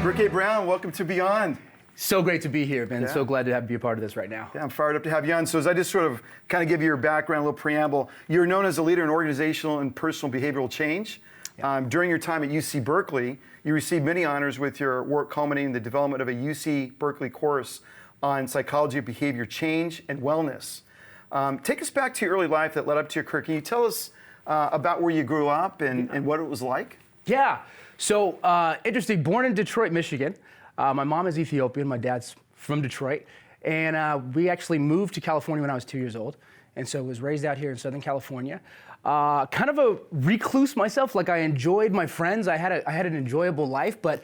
Berké Brown, welcome to Beyond. So great to be here, Ben. Yeah. So glad to be a part of this right now. Yeah, I'm fired up to have you on. So as I just sort of kind of give you your background, a little preamble, you're known as a leader in organizational and personal behavioral change. Yeah. During your time at UC Berkeley, you received many honors with your work culminating in the development of a UC Berkeley course on psychology of behavior change and wellness. Take us back to your early life that led up to your career. Can you tell us about where you grew up and what it was like? Yeah. So interesting. Born in Detroit, Michigan. My mom is Ethiopian. My dad's from Detroit. And we actually moved to California when I was 2 years old. And so was raised out here in Southern California. Kind of a recluse myself. Like I enjoyed my friends. I had an enjoyable life. But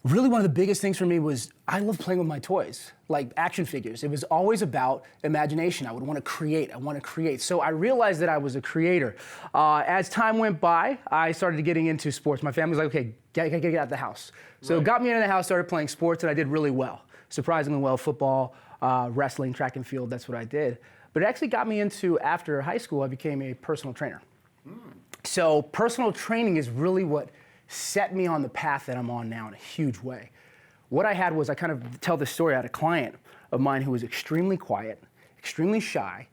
really one of the biggest things for me was I love playing with my toys, like action figures. It was always about imagination. I would want to create. So I realized that I was a creator. As time went by, I started getting into sports. My family was like, okay, get out of the house. So it got me into the house, started playing sports, and I did really well. Surprisingly well, football, wrestling, track and field, that's what I did. But it actually got me into, after high school, I became a personal trainer. So personal training is really what set me on the path that I'm on now in a huge way. What I had was, I kind of tell this story, I had a client of mine who was extremely quiet, extremely shy,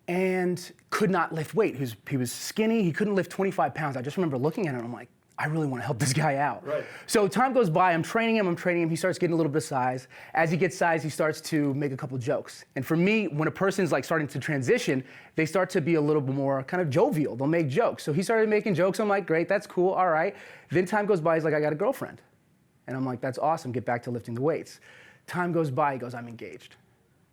and could not lift weight. He was skinny, he couldn't lift 25 pounds. I just remember looking at him, I'm like, I really want to help this guy out. Right. So time goes by, I'm training him, he starts getting a little bit of size. As he gets size, he starts to make a couple jokes. And for me, when a person's like starting to transition, they start to be a little bit more kind of jovial, they'll make jokes. So he started making jokes, I'm like, great, that's cool, all right. Then time goes by, he's like, I got a girlfriend. And I'm like, that's awesome, get back to lifting the weights. Time goes by, he goes, I'm engaged,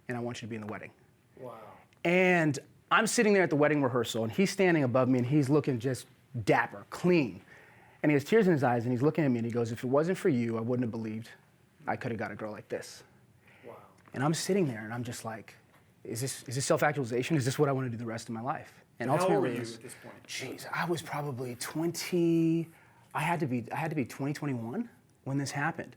and I want you to be in the wedding. Wow. And I'm sitting there at the wedding rehearsal, and he's standing above me, and he's looking just dapper, clean. And he has tears in his eyes, and he's looking at me, and he goes, if it wasn't for you, I wouldn't have believed I could have got a girl like this. Wow. And I'm sitting there, and I'm just like, is this self-actualization? Is this what I want to do the rest of my life? And How old were ultimately, you at this point? Geez, I was probably 20, I had to be 2021 when this happened.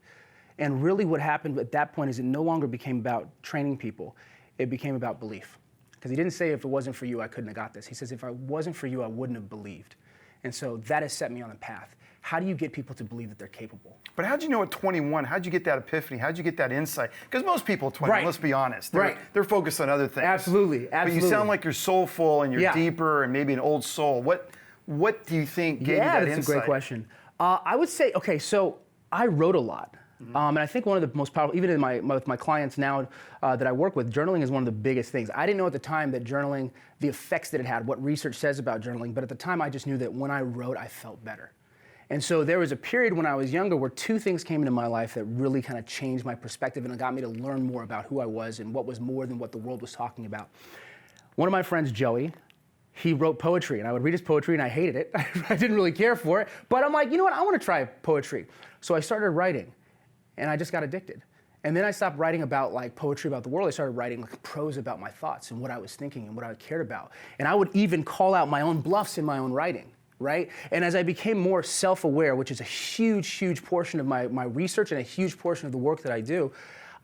And really what happened at that point is it no longer became about training people. It became about belief. Because he didn't say, if it wasn't for you, I couldn't have got this. He says, if I wasn't for you, I wouldn't have believed. And so that has set me on the path. How do you get people to believe that they're capable? But how'd you know at 21, how'd you get that epiphany? How'd you get that insight? Because most people at 21, let's be honest, they're focused on other things. Absolutely. But you sound like you're soulful and you're deeper and maybe an old soul. What do you think gave you that insight? Yeah, that's a great question. I would say, okay, so I wrote a lot. And I think one of the most powerful, even with my clients now that I work with, journaling is one of the biggest things. I didn't know at the time that journaling, the effects that it had, what research says about journaling, but at the time I just knew that when I wrote, I felt better. And so there was a period when I was younger where two things came into my life that really kind of changed my perspective and it got me to learn more about who I was and what was more than what the world was talking about. One of my friends, Joey, he wrote poetry, and I would read his poetry and I hated it. I didn't really care for it, but I'm like, you know what, I want to try poetry. So I started writing. And I just got addicted. And then I stopped writing about like poetry about the world. I started writing like prose about my thoughts and what I was thinking and what I cared about. And I would even call out my own bluffs in my own writing, right? And as I became more self-aware, which is a huge, huge portion of my research and a huge portion of the work that I do,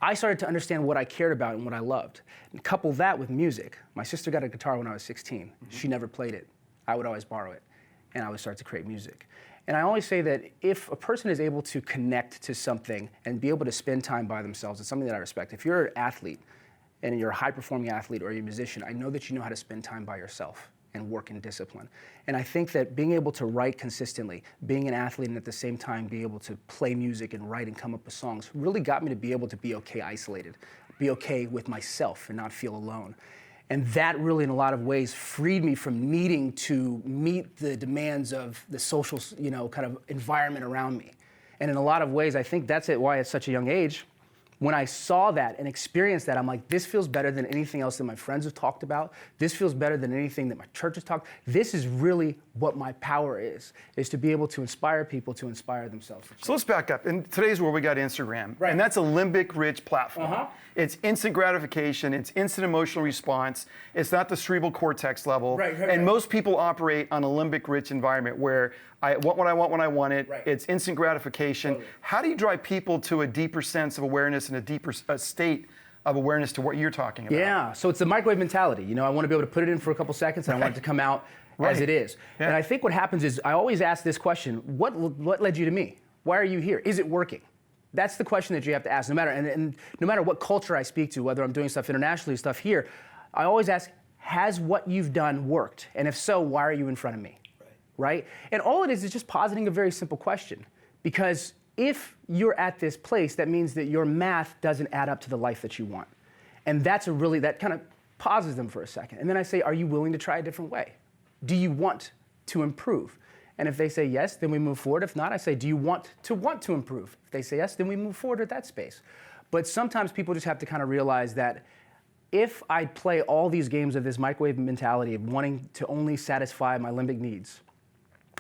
I started to understand what I cared about and what I loved. And couple that with music. My sister got a guitar when I was 16. She never played it. I would always borrow it. And I would start to create music. And I always say that if a person is able to connect to something and be able to spend time by themselves, it's something that I respect. If you're an athlete and you're a high-performing athlete or you're a musician, I know that you know how to spend time by yourself and work in discipline. And I think that being able to write consistently, being an athlete and at the same time be able to play music and write and come up with songs really got me to be able to be okay isolated, be okay with myself and not feel alone. And that really, in a lot of ways, freed me from needing to meet the demands of the social, kind of environment around me. And in a lot of ways, I think that's why at such a young age, when I saw that and experienced that, I'm like, this feels better than anything else that my friends have talked about. This feels better than anything that my church has talked. This is really what my power is to be able to inspire people to inspire themselves. So let's back up. In today's world, we got Instagram, and that's a limbic-rich platform. It's instant gratification. It's instant emotional response. It's not the cerebral cortex level. And most people operate on a limbic-rich environment where I want what I want when I want it. It's instant gratification. How do you drive people to a deeper sense of awareness and a deeper state of awareness to what you're talking about? Yeah, so it's the microwave mentality. I want to be able to put it in for a couple seconds and I want it to come out as it is. And I think what happens is I always ask this question, what led you to me? Why are you here? Is it working? That's the question that you have to ask. And no matter what culture I speak to, whether I'm doing stuff internationally, stuff here, I always ask, has what you've done worked? And if so, why are you in front of me? Right? And all it is just positing a very simple question. Because if you're at this place, that means that your math doesn't add up to the life that you want. And that kind of pauses them for a second. And then I say, are you willing to try a different way? Do you want to improve? And if they say yes, then we move forward. If not, I say, do you want to improve? If they say yes, then we move forward at that space. But sometimes people just have to kind of realize that if I play all these games of this microwave mentality of wanting to only satisfy my limbic needs,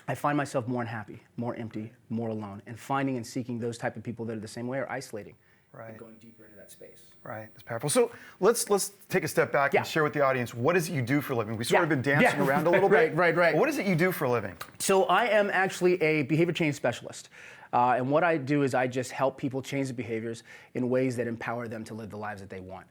I find myself more unhappy, more empty, more alone, and finding and seeking those type of people that are the same way are isolating. Right. And going deeper into that space. Right, that's powerful. So let's take a step back and share with the audience, what is it you do for a living? We've sort of been dancing around a little bit. Right. What is it you do for a living? So I am actually a behavior change specialist. And what I do is I just help people change the behaviors in ways that empower them to live the lives that they want.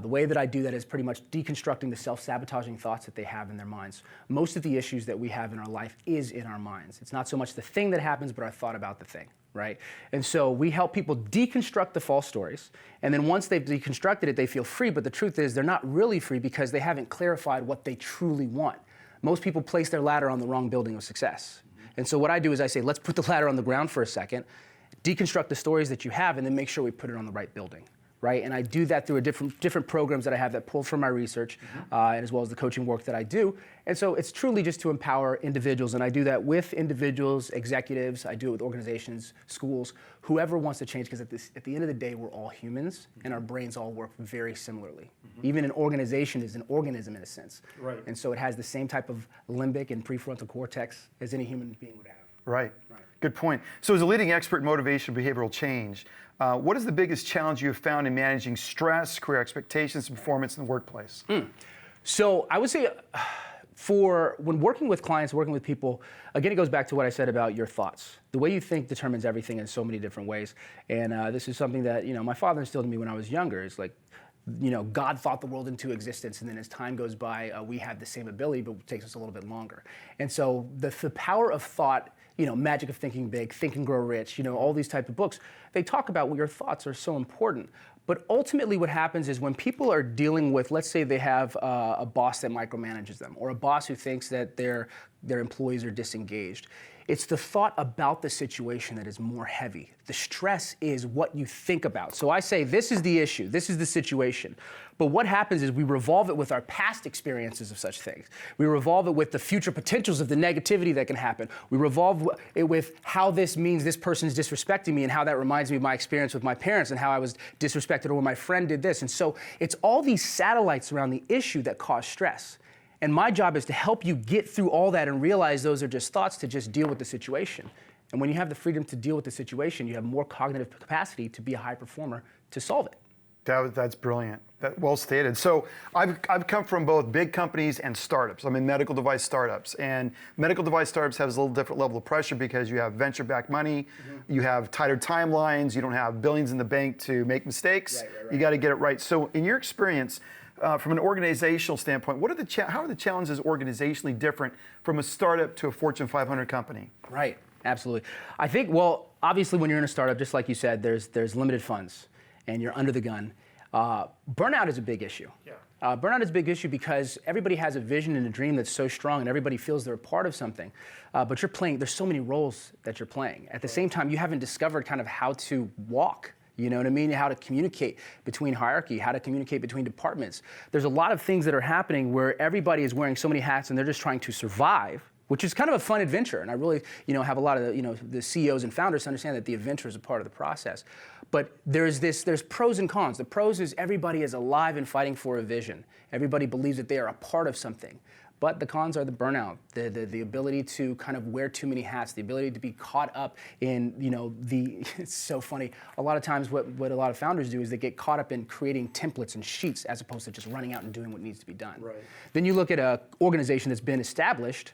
The way that I do that is pretty much deconstructing the self-sabotaging thoughts that they have in their minds. Most of the issues that we have in our life is in our minds. It's not so much the thing that happens, but our thought about the thing, right? And so we help people deconstruct the false stories, and then once they've deconstructed it, they feel free, but the truth is they're not really free because they haven't clarified what they truly want. Most people place their ladder on the wrong building of success. And so what I do is I say, let's put the ladder on the ground for a second, deconstruct the stories that you have, and then make sure we put it on the right building, right? And I do that through different programs that I have that pull from my research, and as well as the coaching work that I do. And so it's truly just to empower individuals, and I do that with individuals, executives, I do it with organizations, schools, whoever wants to change, because at the end of the day, we're all humans, and our brains all work very similarly. Even an organization is an organism in a sense. Right. And so it has the same type of limbic and prefrontal cortex as any human being would have. Right. Good point. So as a leading expert in motivation and behavioral change, what is the biggest challenge you have found in managing stress, career expectations, and performance in the workplace? So I would say for when working with clients, working with people, again, it goes back to what I said about your thoughts. The way you think determines everything in so many different ways. And this is something that, my father instilled in me when I was younger. It's like, God thought the world into existence, and then as time goes by, we have the same ability, but it takes us a little bit longer. And so the power of thought, Magic of Thinking Big, Think and Grow Rich, all these type of books, they talk about your thoughts are so important. But ultimately what happens is when people are dealing with, let's say they have a boss that micromanages them, or a boss who thinks that their employees are disengaged, it's the thought about the situation that is more heavy. The stress is what you think about. So I say, this is the issue, this is the situation. But what happens is we revolve it with our past experiences of such things. We revolve it with the future potentials of the negativity that can happen. We revolve it with how this means this person's disrespecting me and how that reminds me of my experience with my parents and how I was disrespected or when my friend did this. And so it's all these satellites around the issue that cause stress. And my job is to help you get through all that and realize those are just thoughts to just deal with the situation. And when you have the freedom to deal with the situation, you have more cognitive capacity to be a high performer to solve it. That's brilliant. Well stated. So I've come from both big companies and startups. I'm in medical device startups. And medical device startups have a little different level of pressure because you have venture-backed money, you have tighter timelines, you don't have billions in the bank to make mistakes. Right. You got to get it right. So in your experience, from an organizational standpoint, how are the challenges organizationally different from a startup to a Fortune 500 company? Right, absolutely. I think, well, obviously when you're in a startup, just like you said, there's limited funds and you're under the gun. Burnout is a big issue. Yeah. Burnout is a big issue because everybody has a vision and a dream that's so strong and everybody feels they're a part of something. But you're playing, there's so many roles that you're playing. At the same time, you haven't discovered kind of how to walk. You know what I mean? How to communicate between hierarchy, how to communicate between departments. There's a lot of things that are happening where everybody is wearing so many hats and they're just trying to survive, which is kind of a fun adventure. And I really, have a lot of the CEOs and founders understand that the adventure is a part of the process. But there's pros and cons. The pros is everybody is alive and fighting for a vision. Everybody believes that they are a part of something. But the cons are the burnout, the ability to kind of wear too many hats, the ability to be caught up in, it's so funny. A lot of times what a lot of founders do is they get caught up in creating templates and sheets as opposed to just running out and doing what needs to be done. Right. Then you look at an organization that's been established,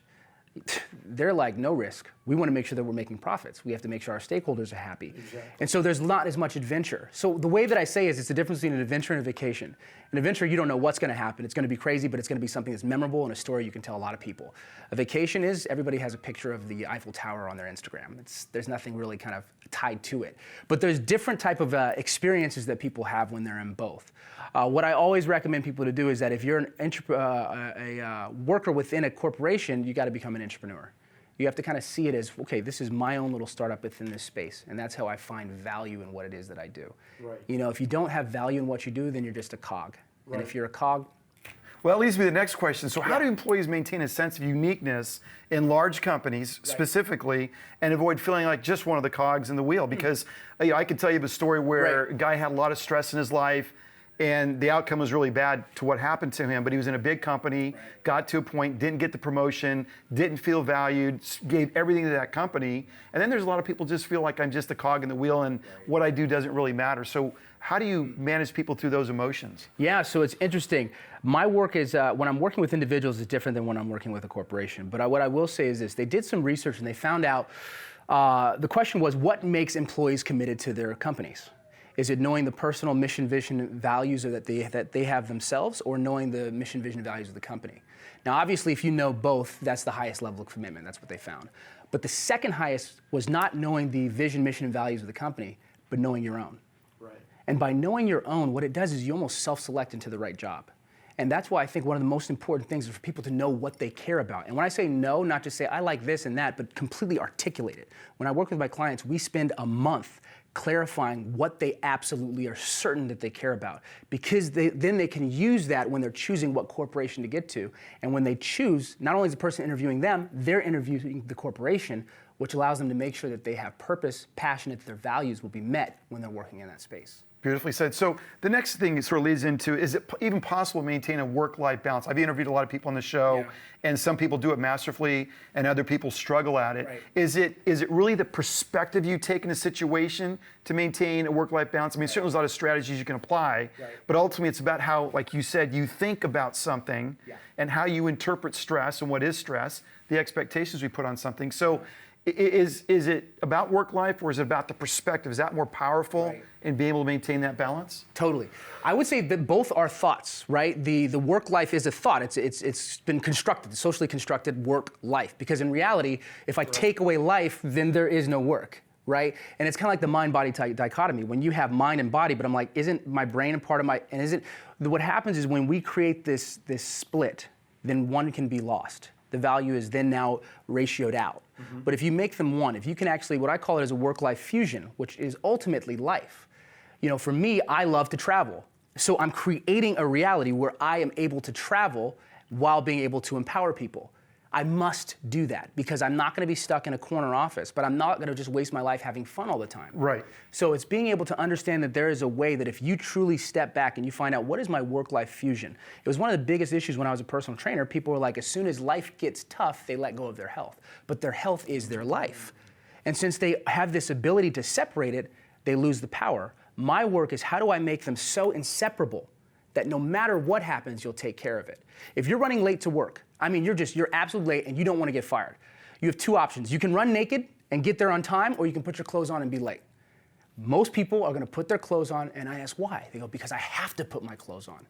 they're like, no risk. We want to make sure that we're making profits. We have to make sure our stakeholders are happy. Exactly. And so there's not as much adventure. So the way that I say is it's the difference between an adventure and a vacation. An adventure, you don't know what's going to happen. It's going to be crazy, but it's going to be something that's memorable and a story you can tell a lot of people. A vacation is everybody has a picture of the Eiffel Tower on their Instagram. There's nothing really kind of tied to it. But there's different type of experiences that people have when they're in both. What I always recommend people to do is that if you're a worker within a corporation, you got to become an entrepreneur. You have to kind of see it as, okay, this is my own little startup within this space, and that's how I find value in what it is that I do. Right. You know, if you don't have value in what you do, then you're just a cog. Right. And if you're a cog, well, that leads me to the next question. So how do employees maintain a sense of uniqueness in large companies specifically and avoid feeling like just one of the cogs in the wheel? Because I could tell you the story where a guy had a lot of stress in his life, and the outcome was really bad to what happened to him, but he was in a big company, got to a point, didn't get the promotion, didn't feel valued, gave everything to that company. And then there's a lot of people just feel like I'm just a cog in the wheel and what I do doesn't really matter. So how do you manage people through those emotions? Yeah, so it's interesting. My work is, when I'm working with individuals, is different than when I'm working with a corporation. But what I will say is this, they did some research and they found out, the question was, what makes employees committed to their companies? Is it knowing the personal mission, vision, and values that they have themselves, or knowing the mission, vision, and values of the company? Now, obviously, if you know both, that's the highest level of commitment. That's what they found. But the second highest was not knowing the vision, mission, and values of the company, but knowing your own. Right. And by knowing your own, what it does is you almost self-select into the right job. And that's why I think one of the most important things is for people to know what they care about. And when I say know, not just say, I like this and that, but completely articulate it. When I work with my clients, we spend a month clarifying what they absolutely are certain that they care about, because then they can use that when they're choosing what corporation to get to. And when they choose, not only is the person interviewing them, they're interviewing the corporation, which allows them to make sure that they have purpose, passion, that their values will be met when they're working in that space. Beautifully said. So the next thing it sort of leads into, is it even possible to maintain a work-life balance? I've interviewed a lot of people on the show, and some people do it masterfully, and other people struggle at it. Right. Is it really the perspective you take in a situation to maintain a work-life balance? I mean, certainly there's a lot of strategies you can apply, but ultimately it's about how, like you said, you think about something and how you interpret stress and what is stress, the expectations we put on something. So is it about work life, or is it about the perspective? Is that more powerful in being able to maintain that balance? Totally. I would say that both are thoughts, right? The work life is a thought. It's been constructed, socially constructed work life. Because in reality, if I take away life, then there is no work, right? And it's kind of like the mind-body dichotomy. When you have mind and body, but I'm like, isn't my brain a part of my, and isn't, what happens is when we create this split, then one can be lost. The value is then now ratioed out. Mm-hmm. But if you make them one, if you can actually, what I call it is a work-life fusion, which is ultimately life. You know, for me, I love to travel. So I'm creating a reality where I am able to travel while being able to empower people. I must do that because I'm not going to be stuck in a corner office, but I'm not going to just waste my life having fun all the time. Right. So it's being able to understand that there is a way that if you truly step back and you find out what is my work-life fusion. It was one of the biggest issues when I was a personal trainer. People were like, as soon as life gets tough, they let go of their health. But their health is their life. And since they have this ability to separate it, they lose the power. My work is how do I make them so inseparable that no matter what happens, you'll take care of it. If you're running late to work, I mean, you're absolutely late and you don't want to get fired. You have two options. You can run naked and get there on time, or you can put your clothes on and be late. Most people are going to put their clothes on, and I ask why. They go, because I have to put my clothes on.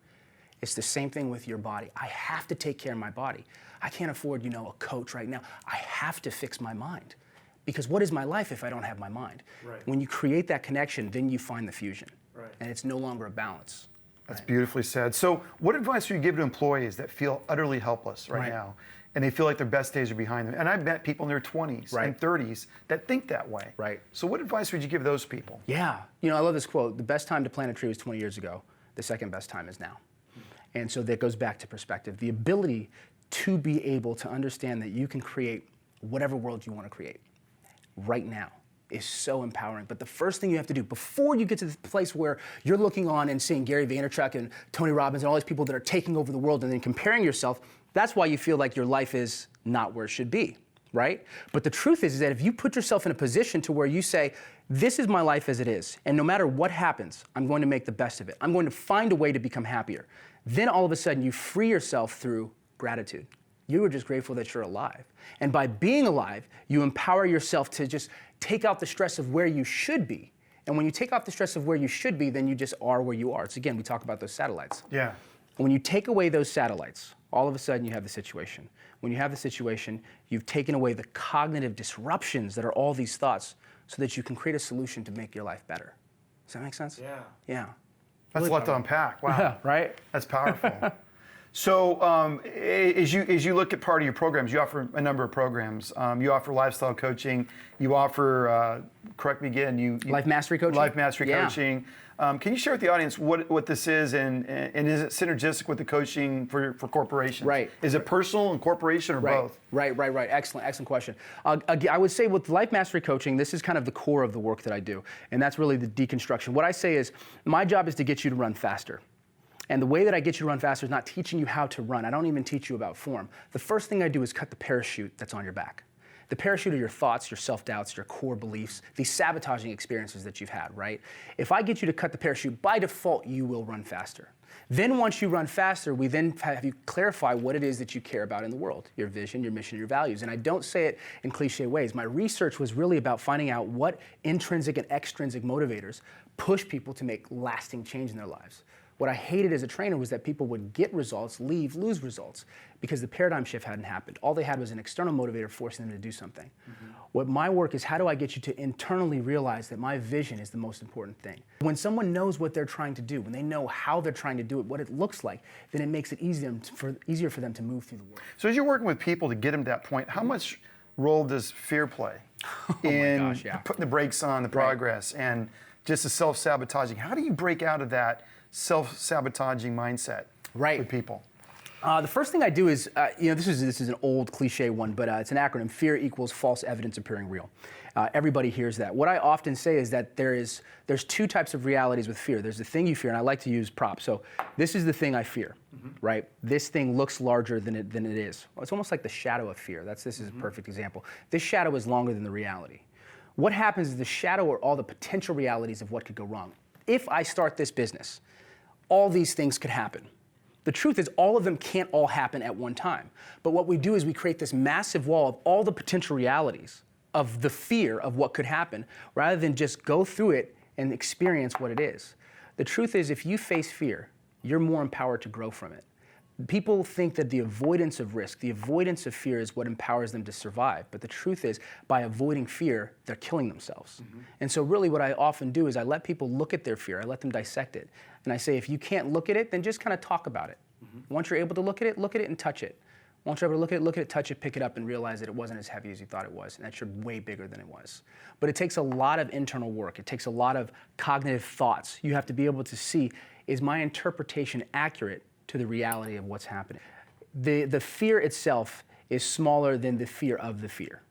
It's the same thing with your body. I have to take care of my body. I can't afford, a coach right now. I have to fix my mind. Because what is my life if I don't have my mind? Right. When you create that connection, then you find the fusion. Right. And it's no longer a balance. That's beautifully said. So what advice would you give to employees that feel utterly helpless right now, and they feel like their best days are behind them? And I've met people in their 20s and 30s that think that way. Right. So what advice would you give those people? Yeah. I love this quote. The best time to plant a tree was 20 years ago. The second best time is now. And so that goes back to perspective. The ability to be able to understand that you can create whatever world you want to create right now is so empowering. But the first thing you have to do before you get to the place where you're looking on and seeing Gary Vaynerchuk and Tony Robbins and all these people that are taking over the world and then comparing yourself, that's why you feel like your life is not where it should be, right? But the truth is that if you put yourself in a position to where you say, this is my life as it is, and no matter what happens, I'm going to make the best of it. I'm going to find a way to become happier. Then all of a sudden you free yourself through gratitude. You are just grateful that you're alive. And by being alive, you empower yourself to just take out the stress of where you should be. And when you take off the stress of where you should be, then you just are where you are. It's again, we talk about those satellites. Yeah. When you take away those satellites, all of a sudden you have the situation. When you have the situation, you've taken away the cognitive disruptions that are all these thoughts so that you can create a solution to make your life better. Does that make sense? Yeah. Yeah. That's a lot to unpack. Wow. Yeah, right? That's powerful. So as you look at part of your programs, you offer a number of programs. You offer lifestyle coaching. You offer, correct me again, you Life mastery coaching? Life mastery coaching. Can you share with the audience what this is and is it synergistic with the coaching for corporations? Right. Is it personal and corporation or both? Right. Excellent question. I would say with life mastery coaching, this is kind of the core of the work that I do, and that's really the deconstruction. What I say is, my job is to get you to run faster. And the way that I get you to run faster is not teaching you how to run. I don't even teach you about form. The first thing I do is cut the parachute that's on your back. The parachute are your thoughts, your self-doubts, your core beliefs, these sabotaging experiences that you've had, right? If I get you to cut the parachute, by default, you will run faster. Then once you run faster, we then have you clarify what it is that you care about in the world, your vision, your mission, your values. And I don't say it in cliche ways. My research was really about finding out what intrinsic and extrinsic motivators push people to make lasting change in their lives. What I hated as a trainer was that people would get results, leave, lose results, because the paradigm shift hadn't happened. All they had was an external motivator forcing them to do something. Mm-hmm. What my work is, how do I get you to internally realize that my vision is the most important thing? When someone knows what they're trying to do, when they know how they're trying to do it, what it looks like, then it makes it easier for them to move through the world. So as you're working with people to get them to that point, how much role does fear play in putting the brakes on the progress and just the self-sabotaging? How do you break out of that self-sabotaging mindset with people? The first thing I do is, this is an old cliche one, but it's an acronym: fear equals false evidence appearing real. Everybody hears that. What I often say is that there's two types of realities with fear. There's the thing you fear, and I like to use props. So this is the thing I fear, right? This thing looks larger than it is. Well, it's almost like the shadow of fear. This is a perfect example. This shadow is longer than the reality. What happens is the shadow are all the potential realities of what could go wrong. If I start this business, all these things could happen. The truth is, all of them can't all happen at one time. But what we do is we create this massive wall of all the potential realities of the fear of what could happen, rather than just go through it and experience what it is. The truth is, if you face fear, you're more empowered to grow from it. People think that the avoidance of risk, the avoidance of fear is what empowers them to survive. But the truth is, by avoiding fear, they're killing themselves. And so really what I often do is I let people look at their fear. I let them dissect it. And I say, if you can't look at it, then just kind of talk about it. Once you're able to look at it and touch it. Once you're able to look at it, touch it, pick it up, and realize that it wasn't as heavy as you thought it was, and that you're way bigger than it was. But it takes a lot of internal work. It takes a lot of cognitive thoughts. You have to be able to see, is my interpretation accurate to the reality of what's happening? The fear itself is smaller than the fear of the fear,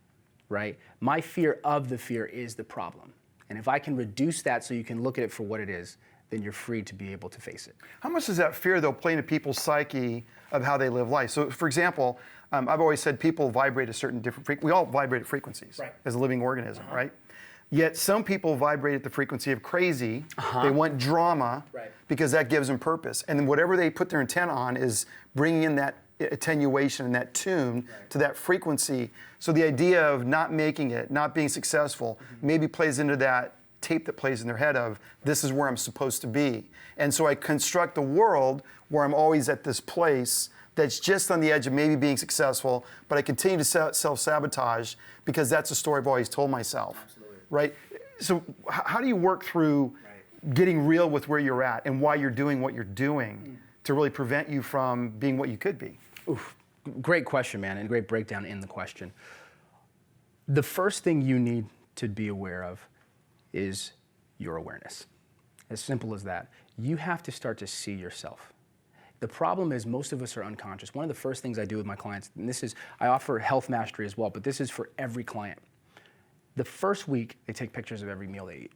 right? My fear of the fear is the problem. And if I can reduce that so you can look at it for what it is, then you're free to be able to face it. How much does that fear, though, play into people's psyche of how they live life? So, for example, I've always said people vibrate at certain different frequencies. We all vibrate at frequencies as a living organism, right? Yet some people vibrate at the frequency of crazy. They want drama because that gives them purpose. And then whatever they put their intent on is bringing in that attenuation and that tune to that frequency. So the idea of not making it, not being successful, maybe plays into that tape that plays in their head of, this is where I'm supposed to be. And so I construct a world where I'm always at this place that's just on the edge of maybe being successful, but I continue to self-sabotage because that's the story I've always told myself. Absolutely. Right? So how do you work through getting real with where you're at and why you're doing what you're doing to really prevent you from being what you could be? Oof, great question, man, and great breakdown in the question. The first thing you need to be aware of is your awareness. As simple as that. You have to start to see yourself. The problem is most of us are unconscious. One of the first things I do with my clients, and I offer health mastery as well, but this is for every client. The first week, they take pictures of every meal they eat.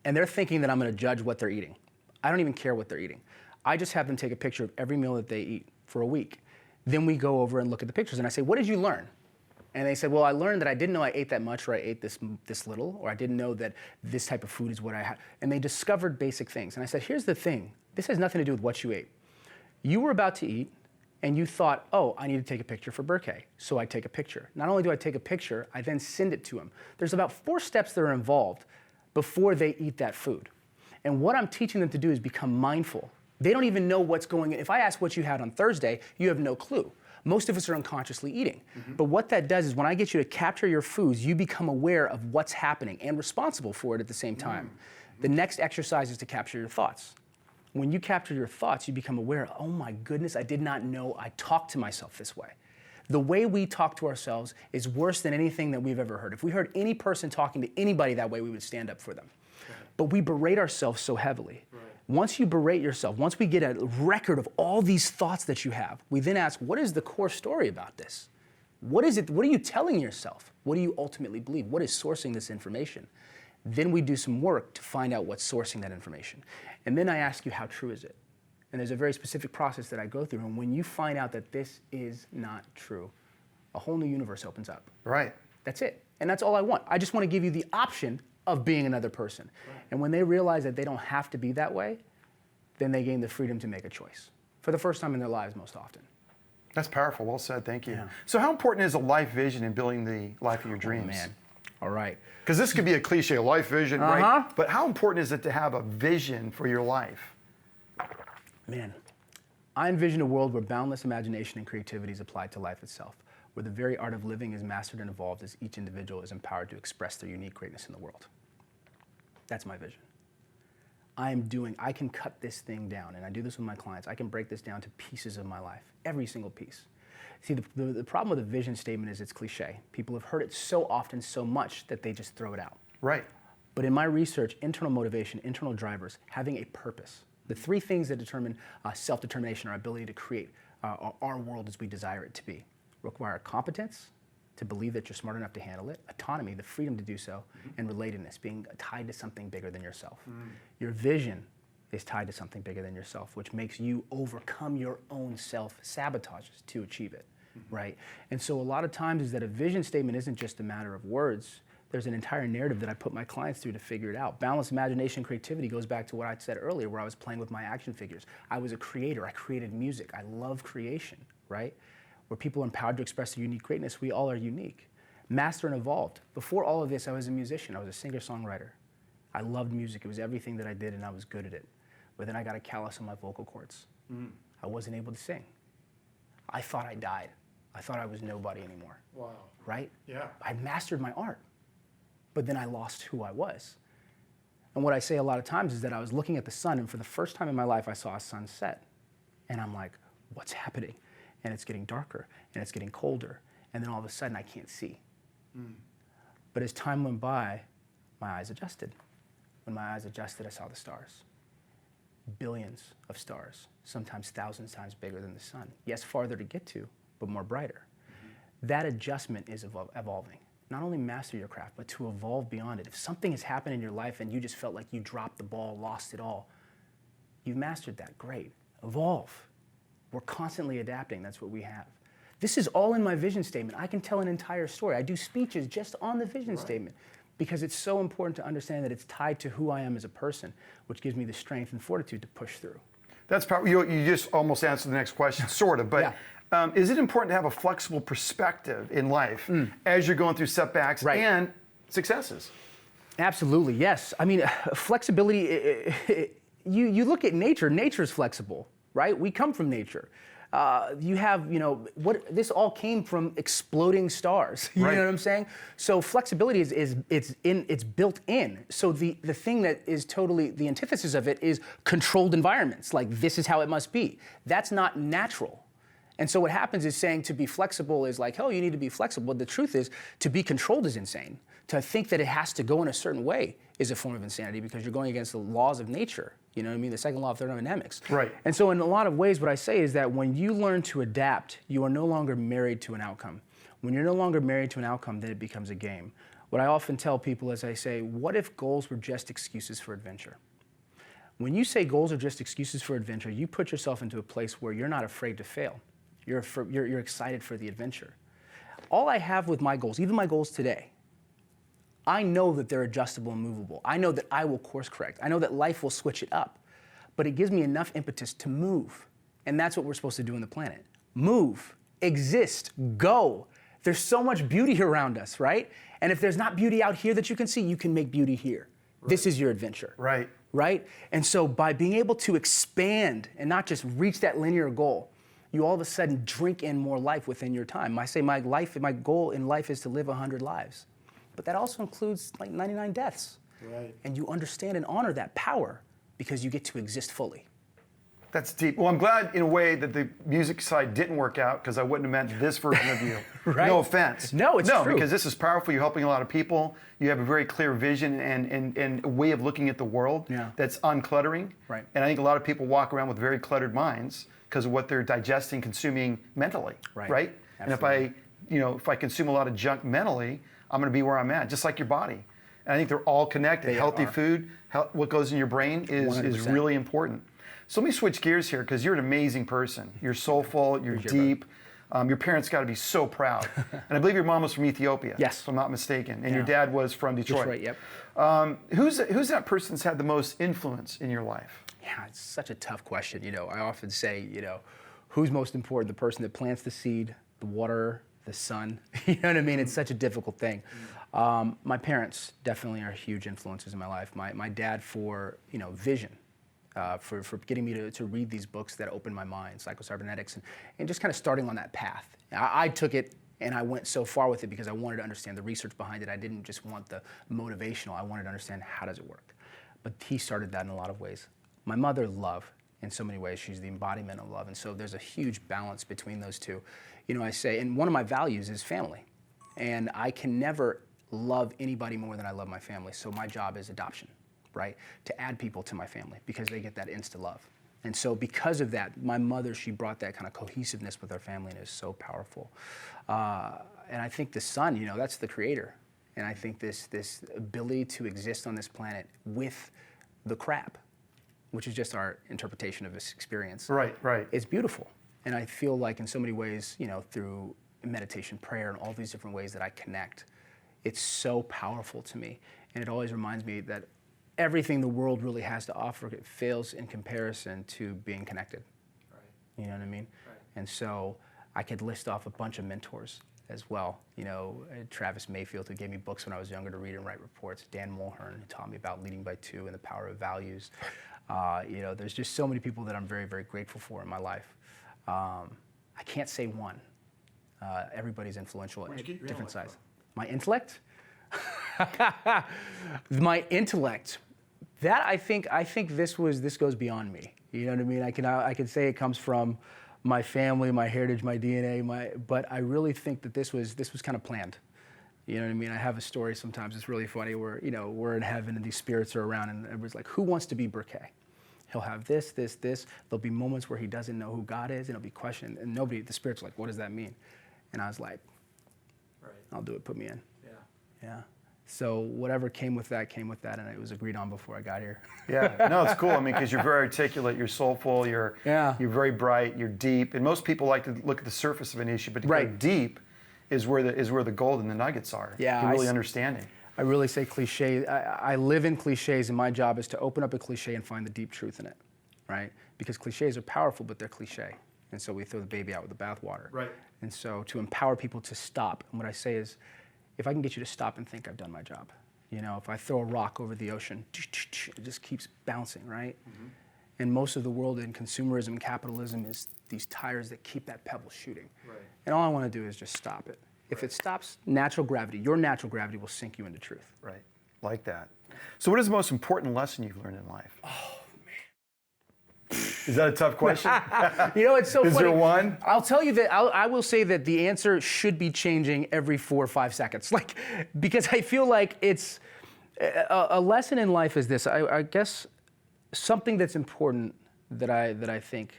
And they're thinking that I'm gonna judge what they're eating. I don't even care what they're eating. I just have them take a picture of every meal that they eat for a week. Then we go over and look at the pictures, and I say, what did you learn? And they said, well, I learned that I didn't know I ate that much, or I ate this little, or I didn't know that this type of food is what I had. And they discovered basic things. And I said, here's the thing. This has nothing to do with what you ate. You were about to eat, and you thought, oh, I need to take a picture for Berké. So I take a picture. Not only do I take a picture, I then send it to him. There's about 4 steps that are involved before they eat that food. And what I'm teaching them to do is become mindful. They don't even know what's going in. If I ask what you had on Thursday, you have no clue. Most of us are unconsciously eating. But what that does is when I get you to capture your foods, you become aware of what's happening and responsible for it at the same time. The next exercise is to capture your thoughts. When you capture your thoughts, you become aware, oh my goodness, I did not know I talked to myself this way. The way we talk to ourselves is worse than anything that we've ever heard. If we heard any person talking to anybody that way, we would stand up for them. But we berate ourselves so heavily. Once you berate yourself, once we get a record of all these thoughts that you have, we then ask, what is the core story about this? What is it? What are you telling yourself? What do you ultimately believe? What is sourcing this information? Then we do some work to find out what's sourcing that information. And then I ask you, how true is it? And there's a very specific process that I go through. And when you find out that this is not true, a whole new universe opens up. Right. That's it. And that's all I want. I just want to give you the option of being another person. Right. And when they realize that they don't have to be that way, then they gain the freedom to make a choice for the first time in their lives most often. That's powerful. Well said. Thank you. Yeah. So how important is a life vision in building the life of your dreams? Oh, man. All right. Because this could be a cliche, life vision, right? But how important is it to have a vision for your life? Man, I envision a world where boundless imagination and creativity is applied to life itself, where the very art of living is mastered and evolved as each individual is empowered to express their unique greatness in the world. That's my vision. I can cut this thing down, and I do this with my clients. I can break this down to pieces of my life, every single piece. See, the problem with a vision statement is it's cliche. People have heard it so often, so much, that they just throw it out. Right. But in my research, internal motivation, internal drivers, having a purpose, the 3 things that determine self-determination, our ability to create our world as we desire it to be, require competence, to believe that you're smart enough to handle it, autonomy, the freedom to do so, and relatedness, being tied to something bigger than yourself. Your vision is tied to something bigger than yourself, which makes you overcome your own self-sabotages to achieve it, right? And so a lot of times is that a vision statement isn't just a matter of words. There's an entire narrative that I put my clients through to figure it out. Balanced imagination and creativity goes back to what I said earlier, where I was playing with my action figures. I was a creator. I created music. I love creation, right? Where people are empowered to express their unique greatness. We all are unique. Master and evolved. Before all of this, I was a musician. I was a singer-songwriter. I loved music. It was everything that I did, and I was good at it. But then I got a callus on my vocal cords. I wasn't able to sing. I thought I died. I thought I was nobody anymore. Wow. Right? Yeah. I mastered my art, but then I lost who I was. And what I say a lot of times is that I was looking at the sun, and for the first time in my life, I saw a sunset. And I'm like, what's happening? And it's getting darker, and it's getting colder, and then all of a sudden I can't see. But as time went by, my eyes adjusted. When my eyes adjusted, I saw the stars. Billions of stars, sometimes thousands times bigger than the sun. Yes, farther to get to, but more brighter. That adjustment is evolving. Not only master your craft, but to evolve beyond it. If something has happened in your life and you just felt like you dropped the ball, lost it all, you've mastered that, great. Evolve. We're constantly adapting, that's what we have. This is all in my vision statement. I can tell an entire story. I do speeches just on the vision statement because it's so important to understand that it's tied to who I am as a person, which gives me the strength and fortitude to push through. That's probably, you just almost answered the next question, sort of, but is it important to have a flexible perspective in life as you're going through setbacks and successes? Absolutely, yes. I mean, flexibility, you look at nature, nature's flexible, right? We come from nature. You have, this all came from exploding stars. You know what I'm saying? So flexibility it's built in. So the thing that is totally the antithesis of it is controlled environments. Like this is how it must be. That's not natural. And so what happens is saying to be flexible is like, oh, you need to be flexible. But the truth is, to be controlled is insane. To think that it has to go in a certain way is a form of insanity because you're going against the laws of nature. You know what I mean? The second law of thermodynamics. Right. And so in a lot of ways, what I say is that when you learn to adapt, you are no longer married to an outcome. When you're no longer married to an outcome, then it becomes a game. What I often tell people is I say, what if goals were just excuses for adventure? When you say goals are just excuses for adventure, you put yourself into a place where you're not afraid to fail. You're excited for the adventure. All I have with my goals, even my goals today, I know that they're adjustable and movable. I know that I will course correct. I know that life will switch it up. But it gives me enough impetus to move. And that's what we're supposed to do on the planet. move, exist, go. There's so much beauty around us, right? And if there's not beauty out here that you can see, you can make beauty here. Right. This is your adventure. Right. Right? And so by being able to expand and not just reach that linear goal, you all of a sudden drink in more life within your time. I say my goal in life is to live 100 lives. But that also includes like 99 deaths. Right. And you understand and honor that power because you get to exist fully. That's deep. Well, I'm glad in a way that the music side didn't work out because I wouldn't have meant this version of you. Right? No offense. No, it's true. No, because this is powerful. You're helping a lot of people. You have a very clear vision and a way of looking at the world that's uncluttering. Right. And I think a lot of people walk around with very cluttered minds because of what they're digesting, consuming mentally. Right? And if I consume a lot of junk mentally, I'm going to be where I'm at, just like your body. And I think they're all connected. Healthy food, what goes in your brain is really important. So let me switch gears here because you're an amazing person. You're soulful, you're deep. Your parents got to be so proud. And I believe your mom was from Ethiopia, if I'm not mistaken. And your dad was from Detroit. Yep. Who's that person that's had the most influence in your life? Yeah, it's such a tough question. I often say, who's most important? The person that plants the seed, the water, the sun. You know what I mean? It's such a difficult thing. My parents definitely are huge influences in my life. My dad for, vision. For getting me to read these books that opened my mind, psychocybernetics, and just kind of starting on that path. I took it and I went so far with it because I wanted to understand the research behind it. I didn't just want the motivational. I wanted to understand how does it work. But he started that in a lot of ways. My mother, love, in so many ways. She's the embodiment of love. And so there's a huge balance between those two. I say, and one of my values is family. And I can never love anybody more than I love my family. So my job is adoption. Right? To add people to my family because they get that insta love. And so because of that, my mother, she brought that kind of cohesiveness with our family and is so powerful. And I think the sun, that's the creator. And I think this ability to exist on this planet with the crap, which is just our interpretation of this experience. Right. It's beautiful. And I feel like in so many ways, through meditation, prayer, and all these different ways that I connect, it's so powerful to me. And it always reminds me that everything the world really has to offer, it fails in comparison to being connected. Right. You know what I mean? Right. And so I could list off a bunch of mentors as well. Travis Mayfield, who gave me books when I was younger to read and write reports. Dan Mulhern, who taught me about leading by two and the power of values. There's just so many people that I'm very, very grateful for in my life. I can't say one. Everybody's influential at different size. My intellect? My intellect. That I think this goes beyond me. You know what I mean? I can say it comes from my family, my heritage, my DNA, but I really think that this was kind of planned. You know what I mean? I have a story sometimes, it's really funny, where we're in heaven and these spirits are around and everybody's like, who wants to be Berké? He'll have this. There'll be moments where he doesn't know who God is and he'll be questioned and the spirits are like, what does that mean? And I was like, I'll do it, put me in. Yeah. So whatever came with that, and it was agreed on before I got here. Yeah, no, it's cool. Because you're very articulate, you're soulful, you're very bright, you're deep, and most people like to look at the surface of an issue, but to go deep is where the gold and the nuggets are. Yeah, you're really understanding. I really say cliche. I live in cliches, and my job is to open up a cliche and find the deep truth in it, right? Because cliches are powerful, but they're cliche, and so we throw the baby out with the bathwater. Right. And so to empower people to stop, and what I say is, if I can get you to stop and think, I've done my job. If I throw a rock over the ocean, it just keeps bouncing, right? Mm-hmm. And most of the world in consumerism and capitalism is these tires that keep that pebble shooting. Right. And all I want to do is just stop it. If it stops, natural gravity, your natural gravity will sink you into truth. Right, like that. So what is the most important lesson you've learned in life? Oh, is that a tough question? It's so funny. Is there one? I'll tell you that I will say that the answer should be changing every 4 or 5 seconds. Because I feel like it's a lesson in life is this. I guess something that's important that I think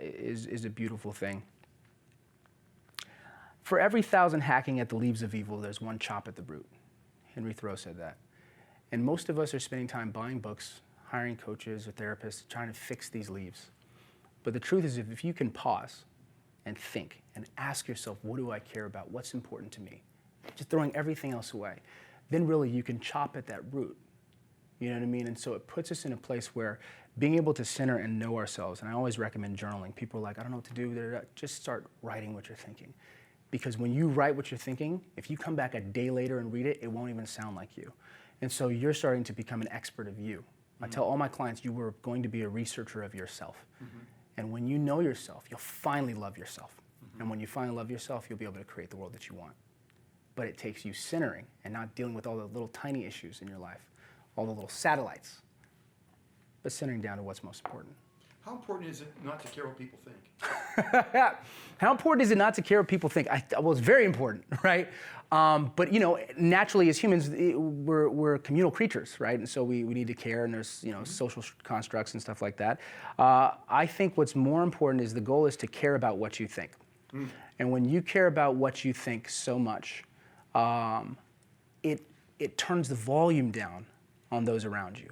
is a beautiful thing. For every 1,000 hacking at the leaves of evil, there's one chop at the root. Henry Thoreau said that. And most of us are spending time buying books, hiring coaches or therapists, trying to fix these leaves. But the truth is, if you can pause and think and ask yourself, what do I care about? What's important to me? Just throwing everything else away. Then really you can chop at that root. You know what I mean? And so it puts us in a place where being able to center and know ourselves, and I always recommend journaling. People are like, I don't know what to do. Just start writing what you're thinking. Because when you write what you're thinking, if you come back a day later and read it, it won't even sound like you. And so you're starting to become an expert of you. I tell all my clients, you were going to be a researcher of yourself. And when you know yourself, you'll finally love yourself. And when you finally love yourself, you'll be able to create the world that you want. But it takes you centering and not dealing with all the little tiny issues in your life, all the little satellites, but centering down to what's most important. How important is it not to care what people think? How important is it not to care what people think? Well, it's very important, right? But you know, naturally as humans, we're communal creatures, right? And so we need to care, and there's social constructs and stuff like that. I think what's more important is the goal is to care about what you think. And when you care about what you think so much, it turns the volume down on those around you.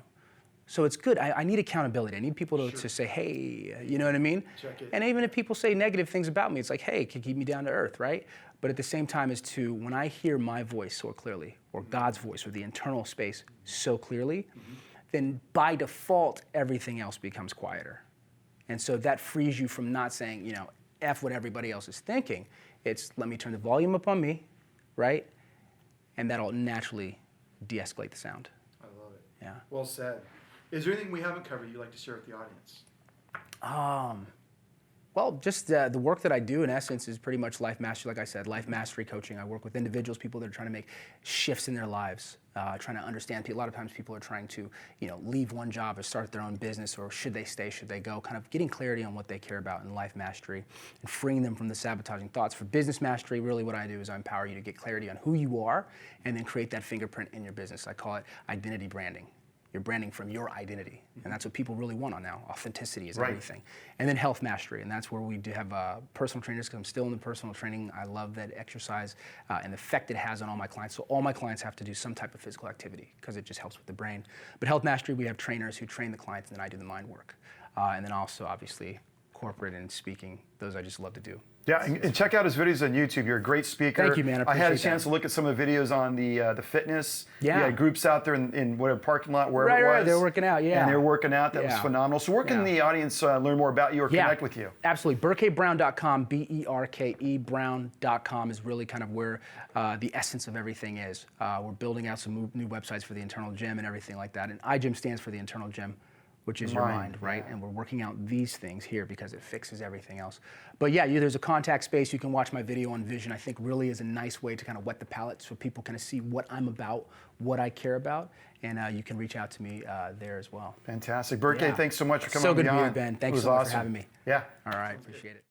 So it's good. I need accountability. I need people to say, hey, you know what I mean? Check it. And even if people say negative things about me, it's like, hey, can keep me down to earth, right? But at the same time is to, when I hear my voice so clearly, or God's voice, or the internal space so clearly, then by default, everything else becomes quieter. And so that frees you from not saying, F what everybody else is thinking. It's let me turn the volume up on me, right? And that'll naturally de-escalate the sound. I love it. Yeah. Well said. Is there anything we haven't covered you'd like to share with the audience? Well, just the work that I do in essence is pretty much life mastery. Like I said, life mastery coaching. I work with individuals, people that are trying to make shifts in their lives, trying to understand. A lot of times people are trying to, leave one job or start their own business, or should they stay, should they go? Kind of getting clarity on what they care about in life mastery and freeing them from the sabotaging thoughts. For business mastery, really what I do is I empower you to get clarity on who you are and then create that fingerprint in your business. I call it identity branding. You're branding from your identity. And that's what people really want on now. Authenticity is everything. And then health mastery. And that's where we do have personal trainers, because I'm still in the personal training. I love that exercise and the effect it has on all my clients. So all my clients have to do some type of physical activity because it just helps with the brain. But health mastery, we have trainers who train the clients, and then I do the mind work. And then also, obviously, corporate and speaking. Those I just love to do. Yeah, and check out his videos on YouTube. You're a great speaker. Thank you, man. I had a chance to look at some of the videos on the fitness. Yeah. You had groups out there in whatever parking lot, wherever it was. Right, they're working out, yeah. And they're working out. That was phenomenal. So where can the audience learn more about you or connect with you? Absolutely. BerkéBrown.com, BERKE Brown.com is really kind of where the essence of everything is. We're building out some new websites for the internal gym and everything like that. And iGym stands for the internal gym, which is your mind, right? And we're working out these things here because it fixes everything else. But yeah, there's a contact space. You can watch my video on vision. I think really is a nice way to kind of whet the palate so people kind of see what I'm about, what I care about, and you can reach out to me there as well. Fantastic. Berké, thanks so much for coming on. So good to be here, Ben. Thanks so much for having me. Yeah. All right, appreciate it.